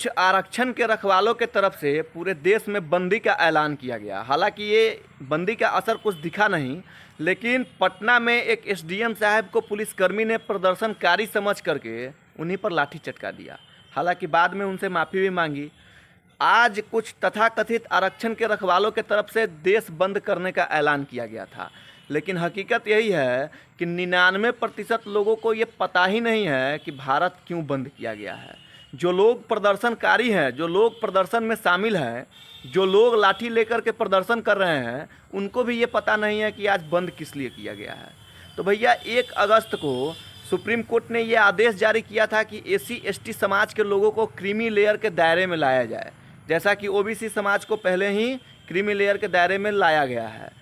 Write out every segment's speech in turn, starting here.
कुछ आरक्षण के रखवालों के तरफ से पूरे देश में बंदी का ऐलान किया गया। हालांकि ये बंदी का असर कुछ दिखा नहीं, लेकिन पटना में एक एसडीएम साहब को पुलिसकर्मी ने प्रदर्शनकारी समझ करके उन्हीं पर लाठी चटका दिया। हालांकि बाद में उनसे माफ़ी भी मांगी। आज कुछ तथाकथित आरक्षण के रखवालों के तरफ से देश बंद करने का ऐलान किया गया था, लेकिन हकीकत यही है कि 99% लोगों को ये पता ही नहीं है कि भारत क्यों बंद किया गया है। जो लोग प्रदर्शनकारी हैं, जो लोग प्रदर्शन में शामिल हैं, जो लोग लाठी लेकर के प्रदर्शन कर रहे हैं, उनको भी ये पता नहीं है कि आज बंद किस लिए किया गया है। तो भैया 1 अगस्त को सुप्रीम कोर्ट ने ये आदेश जारी किया था कि एससी एसटी समाज के लोगों को क्रीमी लेयर के दायरे में लाया जाए, जैसा कि ओबीसी समाज को पहले ही क्रीमी लेयर के दायरे में लाया गया है।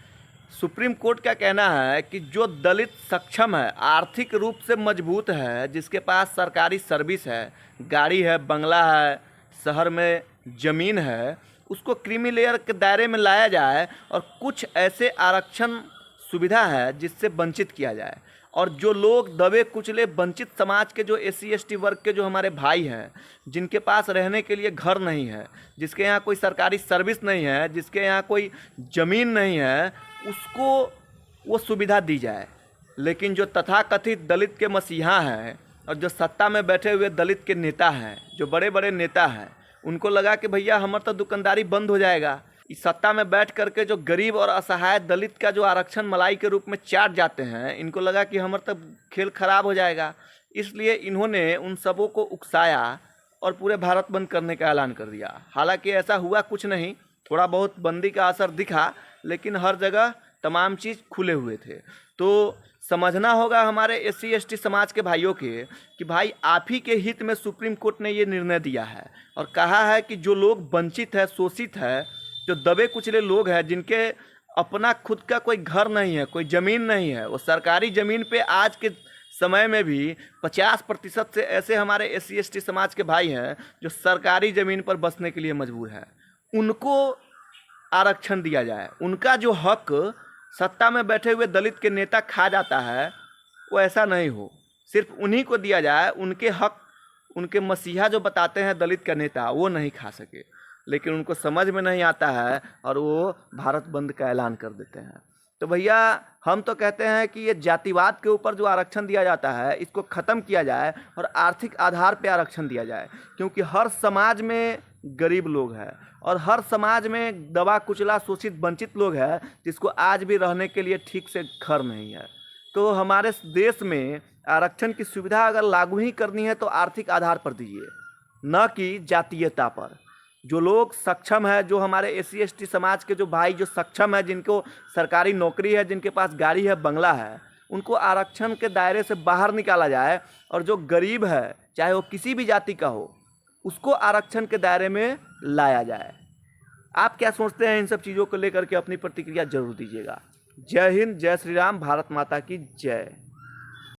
सुप्रीम कोर्ट का कहना है कि जो दलित सक्षम है, आर्थिक रूप से मजबूत है, जिसके पास सरकारी सर्विस है, गाड़ी है, बंगला है, शहर में ज़मीन है, उसको क्रीमी लेयर के दायरे में लाया जाए और कुछ ऐसे आरक्षण सुविधा है जिससे वंचित किया जाए। और जो लोग दबे कुचले वंचित समाज के, जो एससी एसटी वर्ग के जो हमारे भाई हैं, जिनके पास रहने के लिए घर नहीं है, जिसके यहाँ कोई सरकारी सर्विस नहीं है, जिसके यहाँ कोई ज़मीन नहीं है, उसको वो सुविधा दी जाए। लेकिन जो तथाकथित दलित के मसीहा हैं और जो सत्ता में बैठे हुए दलित के नेता हैं, जो बड़े बड़े नेता हैं, उनको लगा कि भैया हमारा तो दुकानदारी बंद हो जाएगा। इस सत्ता में बैठ करके जो गरीब और असहाय दलित का जो आरक्षण मलाई के रूप में चाट जाते हैं, इनको लगा कि हमारा तो खेल खराब हो जाएगा। इसलिए इन्होंने उन सबों को उकसाया और पूरे भारत बंद करने का ऐलान कर दिया। हालांकि ऐसा हुआ कुछ नहीं, थोड़ा बहुत बंदी का असर दिखा, लेकिन हर जगह तमाम चीज़ खुले हुए थे। तो समझना होगा हमारे एससी एसटी समाज के भाइयों के कि भाई आप ही के हित में सुप्रीम कोर्ट ने ये निर्णय दिया है और कहा है कि जो लोग वंचित है, शोषित है, जो दबे कुचले लोग हैं, जिनके अपना खुद का कोई घर नहीं है, कोई ज़मीन नहीं है, वो सरकारी ज़मीन पे आज के समय में भी 50% से ऐसे हमारे एससी एसटी समाज के भाई हैं जो सरकारी ज़मीन पर बसने के लिए मजबूर है। उनको आरक्षण दिया जाए। उनका जो हक सत्ता में बैठे हुए दलित के नेता खा जाता है, वो ऐसा नहीं हो, सिर्फ उन्हीं को दिया जाए। उनके हक, उनके मसीहा जो बताते हैं दलित का नेता, वो नहीं खा सके, लेकिन उनको समझ में नहीं आता है और वो भारत बंद का ऐलान कर देते हैं। तो भैया हम तो कहते हैं कि ये जातिवाद के ऊपर जो आरक्षण दिया जाता है, इसको ख़त्म किया जाए और आर्थिक आधार पे आरक्षण दिया जाए, क्योंकि हर समाज में गरीब लोग हैं और हर समाज में दबा कुचला शोषित वंचित लोग हैं, जिसको आज भी रहने के लिए ठीक से घर नहीं है। तो हमारे देश में आरक्षण की सुविधा अगर लागू ही करनी है तो आर्थिक आधार पर दीजिए, न कि जातीयता पर। जो लोग सक्षम है, जो हमारे एससी एसटी समाज के जो भाई जो सक्षम है, जिनको सरकारी नौकरी है, जिनके पास गाड़ी है, बंगला है, उनको आरक्षण के दायरे से बाहर निकाला जाए और जो गरीब है, चाहे वो किसी भी जाति का हो, उसको आरक्षण के दायरे में लाया जाए। आप क्या सोचते हैं इन सब चीज़ों को लेकर के? अपनी प्रतिक्रिया जरूर दीजिएगा। जय हिंद, जय श्री राम, भारत माता की जय।